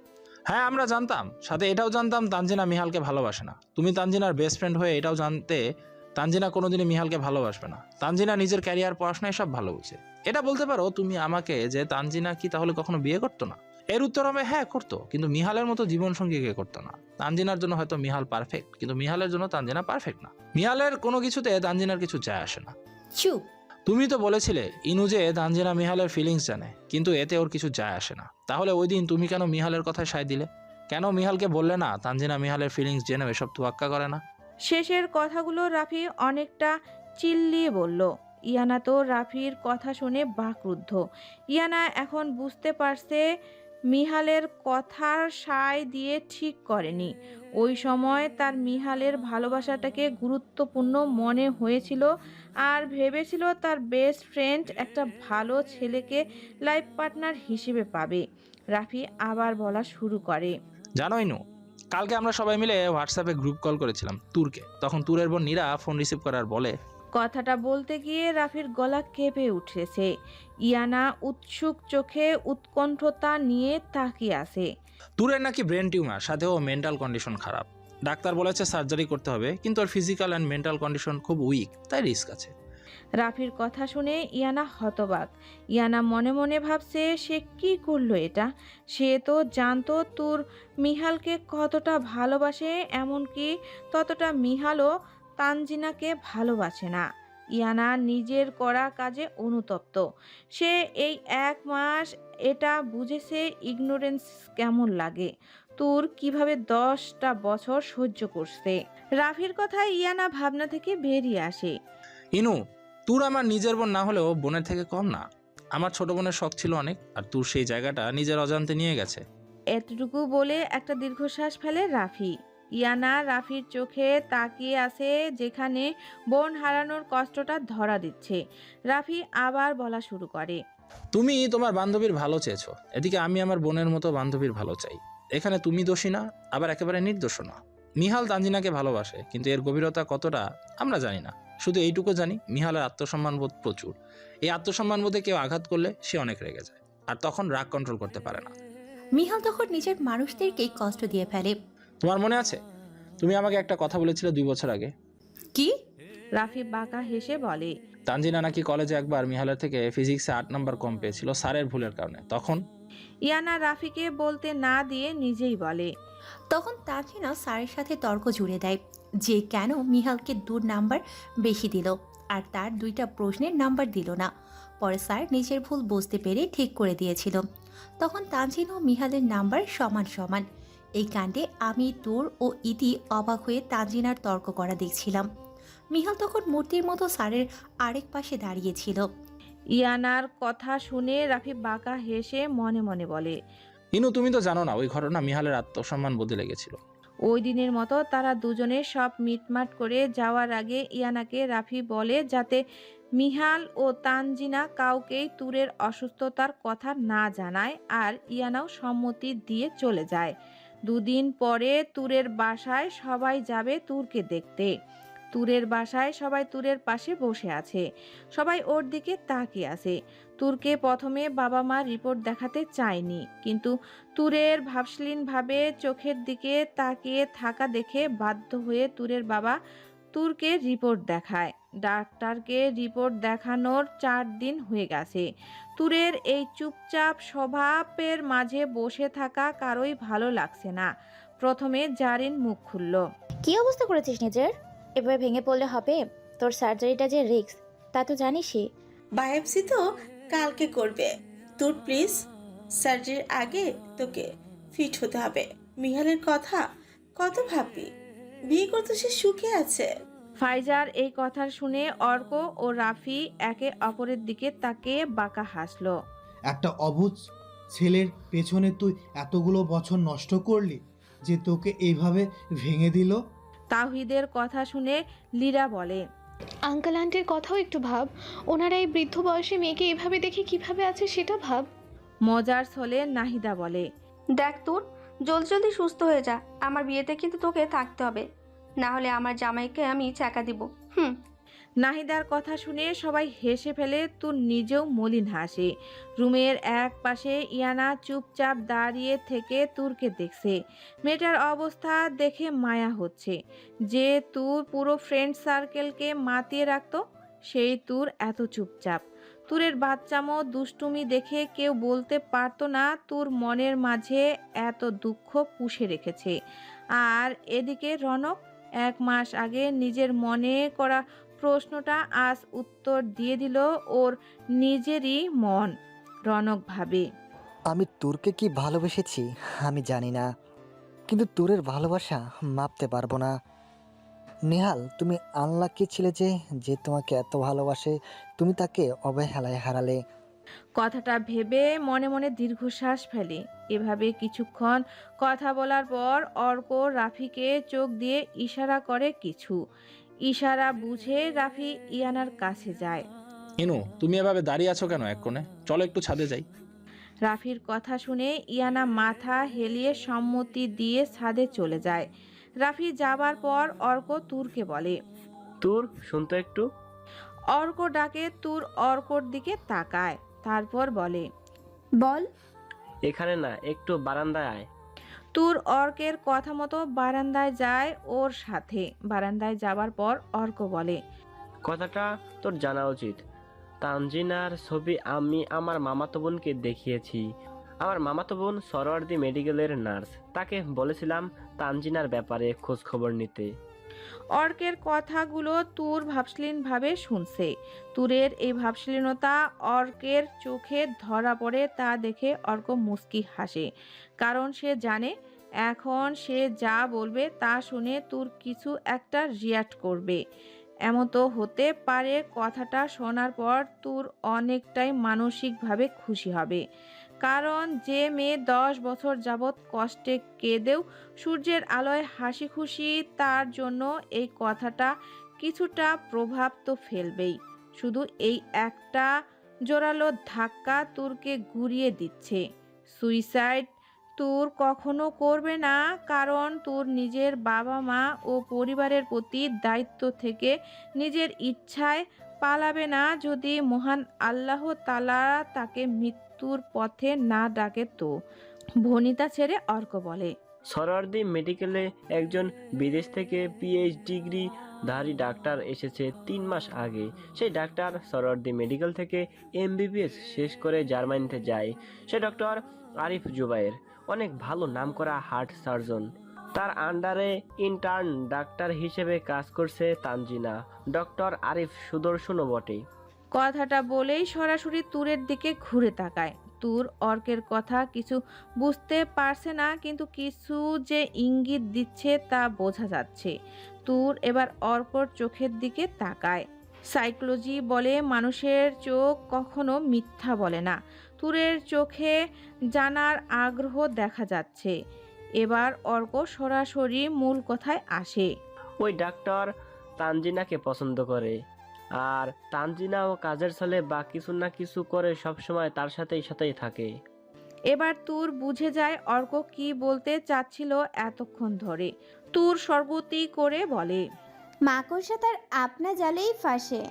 হ্যাঁ আমরা জানতাম, সাথে এটাও জানতাম তানজিনা মিহালকে ভালোবাসে না। তুমি তানজিনার বেস্ট ফ্রেন্ড হয়ে এটাও জানতে তানজিনা কোনোদিনই মিহালকে ভালোবাসবে না। তানজিনা নিজের ক্যারিয়ার, পড়াশোনায় সব ভালো বুঝে। এটা বলতে পারো তুমি আমাকে যে তানজিনা কি তাহলে কখনো বিয়ে করতো না? এর উত্তর হবে হ্যাঁ করতো, কিন্তু মিহালের মতো জীবনসঙ্গীকে করতো না। তানজিনার জন্য হয়তো মিহাল পারফেক্ট, কিন্তু মিহালের জন্য তানজিনা পারফেক্ট না। মিহালের কোনো কিছুতে তানজিনার কিছু যায় আসে না। চুপ। তুমি তো বলেছিলে ইনু যে তানজিনা মিহালের ফিলিংস জানে, কিন্তু এতে ওর কিছু যায় আসে না। তাহলে ওই দিন তুমি কেন মিহালের কথায় সায় দিলে? কেন মিহালকে বললে না তানজিনা মিহালের ফিলিংস জেনে এসব তোয়াক্কা করে না? শেষের কথাগুলো রাফি অনেকটা চিল্লিয়ে বলল। ইয়ানা তো রাফির কথা শুনে বাকরুদ্ধ। ইয়ানা এখন বুঝতে পারছে মিহালের কথার সায় দিয়ে ঠিক করেনি। ওই সময় তার মিহালের ভালোবাসাটাকে গুরুত্বপূর্ণ মনে হয়েছিল আর ভেবেছিল তার বেস্ট ফ্রেন্ড একটা ভালো ছেলেকে লাইফ পার্টনার হিসেবে পাবে। রাফি আবার বলা শুরু করে, জানো ইনু, কালকে আমরা সবাই মিলে হোয়াটসঅ্যাপে গ্রুপ কল করেছিলাম তুরকে। তখন তুরের বোন নীরা ফোন রিসিভ করার বলে। কথাটা বলতে গিয়ে রাফির গলা কেঁপে উঠেছে। ইয়ানা উৎসুক চোখে উৎকণ্ঠতা নিয়ে তাকিয়ে আছে। তুরের নাকি ব্রেন টিউমার, সাথে ও মেন্টাল কন্ডিশন খারাপ। ডাক্তার বলেছে সার্জারি করতে হবে, কিন্তু ওর ফিজিক্যাল অ্যান্ড মেন্টাল কন্ডিশন খুব উইক, তাই রিস্ক আছে। রাফির কথা শুনে ইয়ানা হতবাক। ইয়ানা মনে মনে ভাবছে সে কি করলো এটা। সে তো জানতো তোর মিহালকে কতটা ভালোবাসে, এমনকি ততটা মিহালও তানজিনাকে ভালোবাসে না। ইয়ানা নিজের করা কাজে অনুতপ্ত। সে এই 1 মাস এটা বুঝেছে ইগনোরেন্স কেমন লাগে, তোর কিভাবে 10টা বছর সহ্য করছে। রাফির কথায় ইয়ানা ভাবনা থেকে বেরিয়ে আসে। ইনু, তোর আমার নিজের বোন না হলেও বোনের থেকে কম না। আমার ছোট বোনের শখ ছিল অনেক, আর তোর সেই জায়গাটা নিজের অজান্তে নিয়ে গেছে। এতটুকু বলে একটা দীর্ঘশ্বাস ফেলে রাফি। ইয়ানা রাফির চোখে তাকিয়ে আছে, যেখানে বোন হারানোর কষ্টটা ধরা দিচ্ছে। রাফি আবার বলা শুরু করে, তুমি তোমার বান্ধবীর ভালো চেয়েছো, এদিকে আমি আমার বোনের মতো বান্ধবীর ভালো চাই। এখানে তুমি দোষী না, আবার একেবারে নির্দোষ না। মিহাল তানজিনাকে ভালোবাসে, কিন্তু এর গভীরতা কতটা আমরা জানি না। শুধু এইটুকু জানি মিহালের আত্মসম্মানবোধ প্রচুর। এই আত্মসম্মানবোধে কেউ আঘাত করলে সে অনেক রেগে যায়, আর তখন রাগ কন্ট্রোল করতে পারে না। মিহাল তখন নিজের মানুষদেরকেই কষ্ট দিয়ে ফেলে। তোমার মনে আছে তুমি আমাকে একটা কথা বলেছিলে 2 বছর আগে? কি? রাফি বাঁকা হেসে বলে, তানজিনা নাকি কলেজে একবার মিহালের থেকে ফিজিক্সে 8 নাম্বার কম পেয়েছিল স্যারের ভুলের কারণে। তখন ইয়ানা রাফিকে বলতে না দিয়ে নিজেই বলে, তখন তানজিনা স্যারের সাথে তর্ক জুড়ে দেয় যে কেন মিহালকে 2 নাম্বার বেশি দিল আর তার 2টা প্রশ্নের নাম্বার দিল না। পরে স্যার নিজের ভুল বুঝতে পেরে ঠিক করে দিয়েছিল। তখন তানজিন ও মিহালের নাম্বার সমান সমান। এই কাণ্ডে আমি, তোর ও ইতি অবাক হয়ে তানজিনার তর্ক করা দেখছিলাম। মিহাল তখন মূর্তির মতো স্যারের আরেক পাশে দাঁড়িয়েছিল। ইয়ানার কথা শুনে রাফি বাঁকা হেসে মনে মনে বলে, ইনু, তুমি তো জানো না ওই ঘটনা মিহালের আত্মসম্মান বোধে লেগেছিল। ওই দিনের মতো তারা দুজনে সব মিটমাট করে যাওয়ার আগে ইয়ানাকে রাফি বলে যাতে মিহাল ও তানজিনা কাউকেই তুরের অসুস্থতার কথা না জানায়, আর ইয়ানাও সম্মতি দিয়ে চলে যায়। দুদিন পরে তুরের বাসায় সবাই যাবে তুরকে দেখতে। তুরের বাসায় সবাই তুরের পাশে বসে আছে, সবাই ওর দিকে তাকিয়ে আছে। তুরকে প্রথমে বাবা মা রিপোর্ট দেখাতে চায়নি, কিন্তু তুরের ভাবসলীনভাবে চোখের দিকে তাকিয়ে থাকা দেখে বাধ্য হয়ে তুরের বাবা তুরকে রিপোর্ট দেখায়। ডাক্তারকে রিপোর্ট দেখানোর 4 দিন হয়ে গেছে। তুরের এই চুপচাপ স্বভাবের মাঝে বসে থাকা কারোই ভালো লাগছে না। প্রথমে জারিন মুখ খুলল। কি অবস্থা করেছিস নিজের? এভাবে ভেঙে পড়লে হবে? তোর সার্জারিটা যে রিস্ক, তা তো জানিসই। বায়োপসি তো কালকে করবে। তোর প্লিজ, সার্জারির আগে তোকে ফিট হতে হবে। মিহালের কথা কত ভাববি, বিয়ে করতে সে সুখে আছে। ফাইজার এই কথা শুনে অর্ক ও রাফি একে অপরের দিকে তাকিয়ে বাঁকা হাসলো। একটা অবুঝ ছেলের পেছনে তুই এতগুলো বছর নষ্ট করলি যে তোকে এইভাবে ভেঙে দিল। তাওহিদের কথা শুনে লীরা বলে, আঙ্কেল আন্টির কথাও একটু ভাব। ওনারা এই বৃদ্ধ বয়সে মেয়েকে এভাবে দেখে কিভাবে আছে সেটা ভাব। মজার ছলে নাহিদা বলে, দেখ তোর, জলদি জলদি সুস্থ হয়ে যা। আমার বিয়েতে কিন্তু তোকে থাকতে হবে, না হলে আমার জামাইকে আমি চাকা দিব। নাহিদার কথা শুনে সবাই হেসে ফেলে, তুর নিজেও মলিন হাসে। রুমের এক পাশে ইয়ানা চুপচাপ দাঁড়িয়ে থেকে তুরকে দেখছে। মেয়েটার অবস্থা দেখে মায়া হচ্ছে। যে তুর পুরো ফ্রেন্ড সার্কেলকে মাতিয়ে রাখতো, সেই তুর এত চুপচাপ। তুরের বাচ্চামো দুষ্টুমি দেখে কেউ বলতে পারতো না তুর মনের মাঝে এত দুঃখ পুষে রেখেছে। আর এদিকে রনক 1 মাস আগে নিজের মনে করা প্রশ্নটা আজ উত্তর দিয়ে দিল ওর নিজেরই মন। রনক ভাবে, আমি তোরকে কি ভালোবেসেছি আমি জানি না, কিন্তু তোরের ভালোবাসা মাপতে পারবো না। নেহাল, তুমি আনলাকি ছিলে যে যে তোমাকে এত ভালোবাসে তুমি তাকে অবহেলায় হারালে। কথাটা ভেবে মনে মনে দীর্ঘশ্বাস ফেলে। এভাবে কিছুক্ষণ কথা বলার পর অর্ক রাফিকে চোখ দিয়ে ইশারা করে কিছু। ইশারা বুঝে রাফি ইয়ানার কাছে যায়। ইনু, তুমি এভাবে দাঁড়িয়ে আছো কেন এক কোণে? চলো একটু ছাদে যাই। রাফির কথা শুনে ইয়ানা মাথা হেলিয়ে সম্মতি দিয়ে ছাদে চলে যায়। রাফি যাবার পর অর্ক তুরকে বলে, তোর শুনতো একটু। অর্ক ডাকে, তুর অর্কর দিকে তাকায়, তারপর বলে, বল। এখানে না, একটু বারান্দায় আয়। তুর অর্কের কথা মতো বারান্দায় যায় ওর সাথে। বারান্দায় যাবার পর অর্ক বলে, কথাটা তোর জানা উচিত। তানজিনার ছবি আমি আমার মামাতো বোনকে দেখিয়েছি। আমার মামাতো বোন সরোয়ার্দী মেডিকেলের নার্স। তাকে বলেছিলাম তানজিনার ব্যাপারে খোঁজ খবর নিতে। অর্কের কথাগুলো তুর ভাবসলীনভাবে শুনছে। তুরের এই ভাবসলীনতা অর্কের চোখে ধরা পড়ে, তা দেখে অর্ক মুচকি হাসে। কারণ সে জানে এখন সে যা বলবে তা শুনে তুর কিছু একটা রিয়াক্ট করবে। এমন তো হতে পারে কথাটা শোনার পর তুর অনেকটাই মানসিকভাবে খুশি হবে। কারণ যে মেয়ে 10 বছর যাবৎ কষ্টে কেঁদেও সূর্যের আলোয় হাসি খুশি, তার জন্য এই কথাটা কিছুটা প্রভাব তো ফেলবেই। শুধু এই একটা জোরালো ধাক্কা তুরকে ঘুরিয়ে দিচ্ছে। সুইসাইড তুর কখনো করবে না, কারণ তুর নিজের বাবা মা ও পরিবারের প্রতি দায়িত্ব থেকে নিজের ইচ্ছায় পালাবে না, যদি মহান আল্লাহ তাআলা তাকে মৃত্যুর পথে না ডাকে তো। ভনিতা ছেড়ে অর্ক বলে, সরোয়ার্দী মেডিকেলে একজন বিদেশ থেকে PhD ডিগ্রি ধারী ডাক্তার এসেছে 3 মাস আগে। সেই ডাক্তার সরোয়ার্দী মেডিকেল থেকে MBBS শেষ করে জার্মানিতে যায়। সে ডক্টর আরিফ জুবায়ের, অনেক ভালো নামকরা হার্ট সার্জন। তার আন্ডারে ইন্টার্ন ডাক্তার হিসেবে কাজ করছে তানজিনা। ডক্টর আরিফ সুদর্শনও বটে। কথাটা বলেই সরাসরি তুরের দিকে ঘুরে তাকায়। তুর অর্কের কথা কিছু বুঝতে পারছে না, কিন্তু কিছু যে ইঙ্গিত দিচ্ছে তা বোঝা যাচ্ছে। তুর এবার অর্কর চোখের দিকে তাকায়। সাইকোলজি বলে মানুষের চোখ কখনো মিথ্যা বলে না। তুরের চোখে জানার আগ্রহ দেখা যাচ্ছে। এবার অর্ক সরাসরি মূল কথায় আসে। ওই ডাক্তার তানজিনাকে পছন্দ করে, আর তানজিনাও কাজের ছলে বা কিছু না কিছু করে সবসময় তার সাথেই থাকে। এবার তুর বুঝে যায় অর্ক কি বলতে চাচ্ছিল এতক্ষণ ধরে। তুর স্বর্গতি করে বলে, মাকড়সা তার আপনা জালেই ফাঁসে।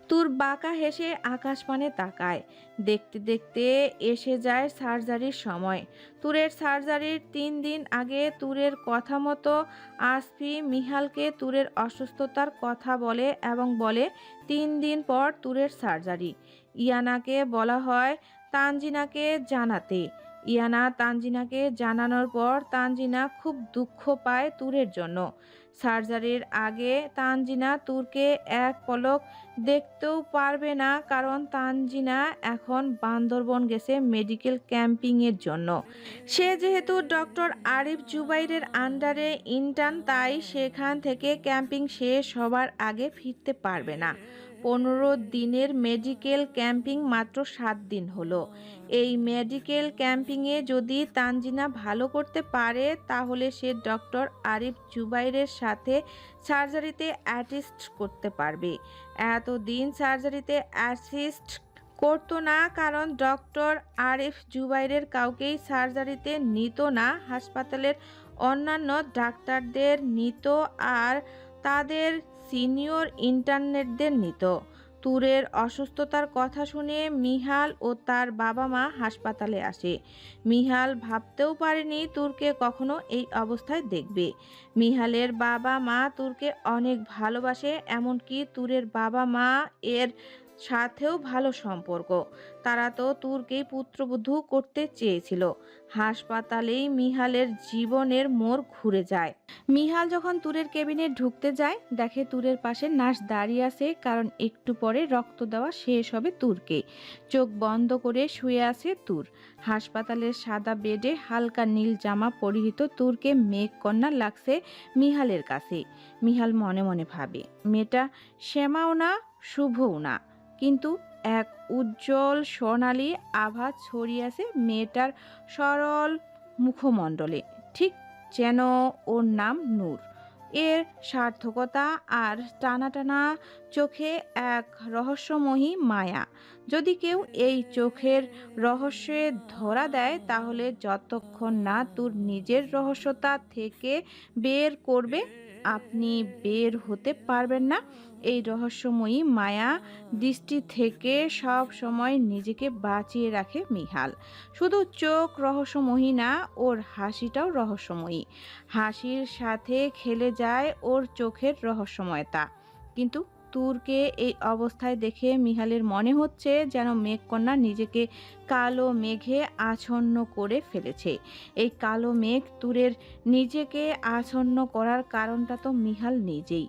তুর বাঁকা হেসে আকাশপানে তাকায়। দেখতে দেখতে এসে যায় সার্জারির সময়। তুরের সার্জারির 3 দিন আগে তুরের কথা মতো আসফি মিহালকে তুরের অসুস্থতার কথা বলে এবং বলে 3 দিন পর তুরের সার্জারি। ইয়ানাকে বলা হয় তানজিনাকে জানাতে। ইয়ানা তানজিনাকে জানানোর পর তানজিনা খুব দুঃখ পায় তুরের জন্য। সার্জারির আগে তানজিনা তুরকে এক পলক দেখতেও পারবে না, কারণ তানজিনা এখন বান্দরবন গেছে মেডিকেল ক্যাম্পিংয়ের জন্য। সে যেহেতু ডক্টর আরিফ জুবাইরের আন্ডারে ইন্টার্ন, তাই সেখান থেকে ক্যাম্পিং শেষ হবার আগে ফিরতে পারবে না। 15 দিনের মেডিকেল ক্যাম্পিং মাত্র 7 দিন হলো। এই মেডিকেল ক্যাম্পিংয়ে যদি তানজিনা ভালো করতে পারে তাহলে সে ডক্টর আরিফ জুবাইরের সাথে সার্জারিতে অ্যাসিস্ট করতে পারবে। এতদিন সার্জারিতে অ্যাসিস্ট করতো না, কারণ ডক্টর আরিফ জুবাইরের কাউকেই সার্জারিতে নিত না। হাসপাতালের অন্যান্য ডাক্তারদের নিত আর তাদের সিনিয়র ইন্টার্নেটদের নিত। তুরের অসুস্থতার কথা শুনে মিহাল ও তার বাবা মা হাসপাতালে আসে। মিহাল ভাবতেও পারেনি তুরকে কখনো এই অবস্থায় দেখবে। মিহালের বাবা মা তুরকে অনেক ভালোবাসে, এমনকি তুরের বাবা মা এর সাথেও ভালো সম্পর্ক। তারা তো তুরকেই পুত্রবধূ করতে চেয়েছিল। হাসপাতালেই মিহালের জীবনের মোড় ঘুরে যায়। মিহাল যখন তুরের কেবিনে ঢুকতে যায়, দেখে তুরের পাশে নার্স দাঁড়িয়ে আছে, কারণ একটু পরে রক্ত দেওয়া শেষ হবে তুরকে। চোখ বন্ধ করে শুয়ে আছে তুর। হাসপাতালের সাদা বেডে হালকা নীল জামা পরিহিত তুরকে মেঘকন্যা লাগছে মিহালের কাছে। মিহাল মনে মনে ভাবে, মেয়েটা শ্যামাও না শুভও না, কিন্তু এক উজ্জ্বল সোনালী আভা ছড়িয়ে আছে মেয়েটার সরল মুখমণ্ডলে, ঠিক যেন ওর নাম নূর। এর সার্থকতা আর টানা টানা চোখে এক রহস্যময়ী মায়া। যদি কেউ এই চোখের রহস্যে ধরা দেয়, তাহলে যতক্ষণ না তোর নিজের রহস্যতা থেকে বের করবে, আপনি বের হতে পারবেন না। এই রহস্যময়ী মায়া দৃষ্টি থেকে সব সময় নিজেকে বাঁচিয়ে রাখে মিহাল। শুধু চোখ রহস্যময়ী না, ওর হাসিটাও রহস্যময়ী। হাসির সাথে খেলে যায় ওর চোখের রহস্যময়তা। কিন্তু তুরকে এই অবস্থায় দেখে মিহালের মনে হচ্ছে যেন মেঘকন্যা নিজেকে কালো মেঘে আচ্ছন্ন করে ফেলেছে। এই কালো মেঘ তুরের নিজেকে আচ্ছন্ন করার কারণটা তো মিহাল নিজেই।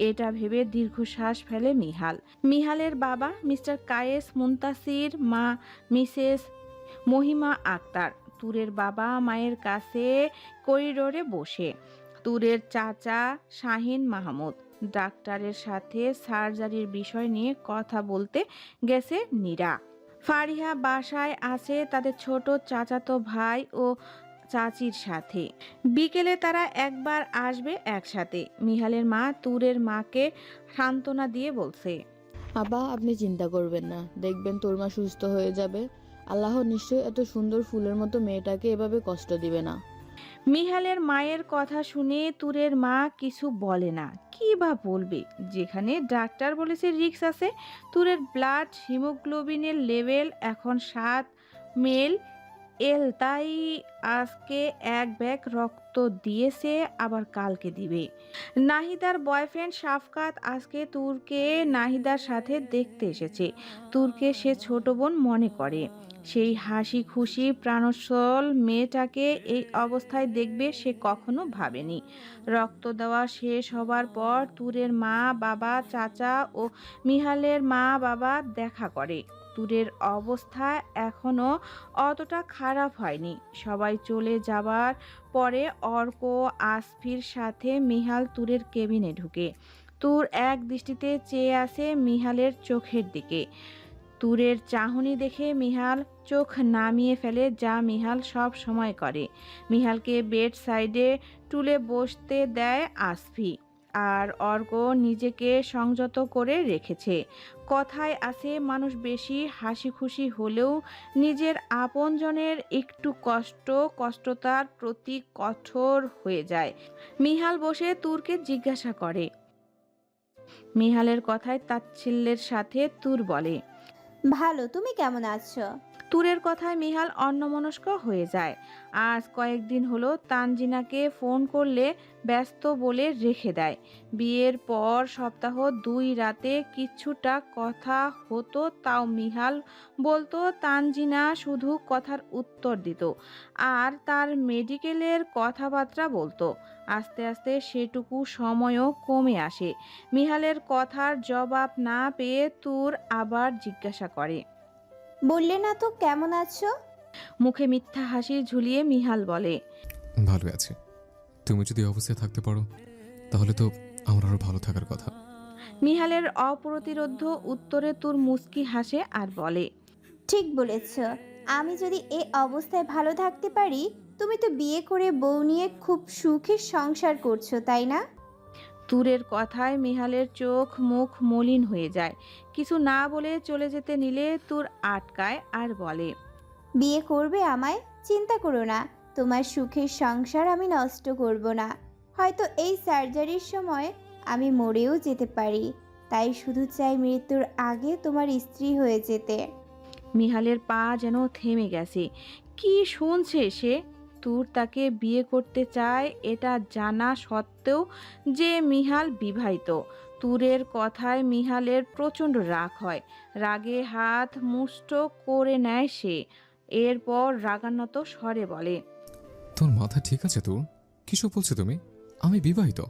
এটা ভেবে দীর্ঘশ্বাস ফেলে মিহাল। মিহালের বাবা মিস্টার কায়েস মুনতাসির, মা মিসেস মহিমা আক্তার তুরের বাবা মায়ের কাছে করিডোরে বসে। তুরের চাচা শাহিন মাহমুদ ডাক্তারের সাথে সার্জারির বিষয় নিয়ে কথা বলতে গেছে নীরা। ফারিহা বাসায় আছে তাদের ছোট চাচাতো ভাই ও চাচির সাথে। বিকেলে তারা একবার আসবে একসাথে। মিহালের মা তুরের মাকে সান্ত্বনা দিয়ে বলছে, আব্বা আপনি চিন্তা করবেন না, দেখবেন তোর মা সুস্থ হয়ে যাবে। আল্লাহ নিশ্চয়ই এত সুন্দর ফুলের মতো মেয়েটাকে এভাবে কষ্ট দিবে না। মিহালের মায়ের কথা শুনে তুরের মা কিছু বলে না। কি বা বলবে, যেখানে ডাক্তার বলেছে রিস্ক আছে। তুরের ব্লাড হিমোগ্লোবিনের লেভেল এখন 7 মেল তাই আজকে এক ব্যাগ রক্ত দিয়েছে, আবার কালকে দিবে। নাহিদার বয়ফ্রেন্ড শাফকাত আজকে তুরকে নাহিদার সাথে দেখতে এসেছে। তুরকে সে ছোট বোন মনে করে। সেই হাসি খুশি প্রাণোচ্ছল মেয়েটাকে এই অবস্থায় দেখবে সে কখনো ভাবেনি। রক্ত দেওয়া শেষ হবার পর তুরের মা বাবা, চাচা ও মিহালের মা বাবা দেখা করে। তুরের অবস্থা এখনো অতটা খারাপ হয়নি। সবাই চলে যাবার পরে অর্ক আসফির সাথে মিহাল তুরের কেবিনে ঢুকে। তুর এক দৃষ্টিতে চেয়ে আসে মিহালের চোখের দিকে। তুরের চাহনি দেখে মিহাল চোখ নামিয়ে ফেলে, যা মিহাল সব সময় করে। মিহালকে বেড সাইডে টুলে বসতে দেয় আসফি, আর অর্ক নিজেকে সংযত করে রেখেছে। কথায় আছে, মানুষ বেশি হাসি খুশি হলেও নিজের আপনজনের একটু কষ্ট তার প্রতি কঠোর হয়ে যায়। মিহাল বসে তুরকে জিজ্ঞাসা করে। মিহালের কথায় তাচ্ছিল্যের সাথে তুর বলে, ভালো, তুমি কেমন আছো? তুরের কথায় মিহাল অন্যমনস্ক হয়ে যায়। আজ কয়েকদিন হলো তানজিনাকে ফোন করলে ব্যস্ত বলে রেখে দেয়। বিয়ের পর সপ্তাহ 2 রাতে কিছুটা কথা হতো, তাও মিহাল বলতো তানজিনা শুধু কথার উত্তর দিত আর তার মেডিকেলের কথাবার্তা বলতো। আস্তে আস্তে সেটুকু সময়ও কমে আসে। মিহালের কথার জবাব না পেয়ে তুর আবার জিজ্ঞাসা করে, বললে না তো কেমন আছো? মুখে মিথ্যা হাসি ঝুলিয়ে মিহাল বলে, ভালো আছি। তুমি যদি এই অবস্থায় থাকতে পারো তাহলে তো আমার আরো ভালো থাকার কথা। মিহালের অপ্রতিরোধ্য উত্তরে তুর মুচকি হাসে আর বলে, ঠিক বলেছ। আমি যদি এই অবস্থায় ভালো থাকতে পারি, তুমি তো বিয়ে করে বউ নিয়ে খুব সুখে সংসার করছো, তাই না? তুরের কথায় মিহালের চোখ মুখ মলিন হয়ে যায়। কিছু না বলে চলে যেতে নিলে তুর আটকায় আর বলে, বিয়ে করবে আমায়? চিন্তা করো না, তোমার সুখের সংসার আমি নষ্ট করব না। হয়তো এই সার্জারির সময় আমি মরেও যেতে পারি, তাই শুধু চাই মৃত্যুর আগে তোমার স্ত্রী হয়ে যেতে। মিহালের পা যেন থেমে গেছে। কি শুনছে সে? তুর তাকে বিয়ে করতে চায় এটা জানা সত্ত্বেও যে মিহাল বিবাহিত। তুরের কথায় মিহালের প্রচণ্ড রাগ হয়। রাগে হাত মুষ্ট করে নেয় সে। এরপর রাগান্বিত স্বরে বলে, তোর মাথা ঠিক আছে তোর? কিসব বলছো তুমি? আমি বিবাহিত?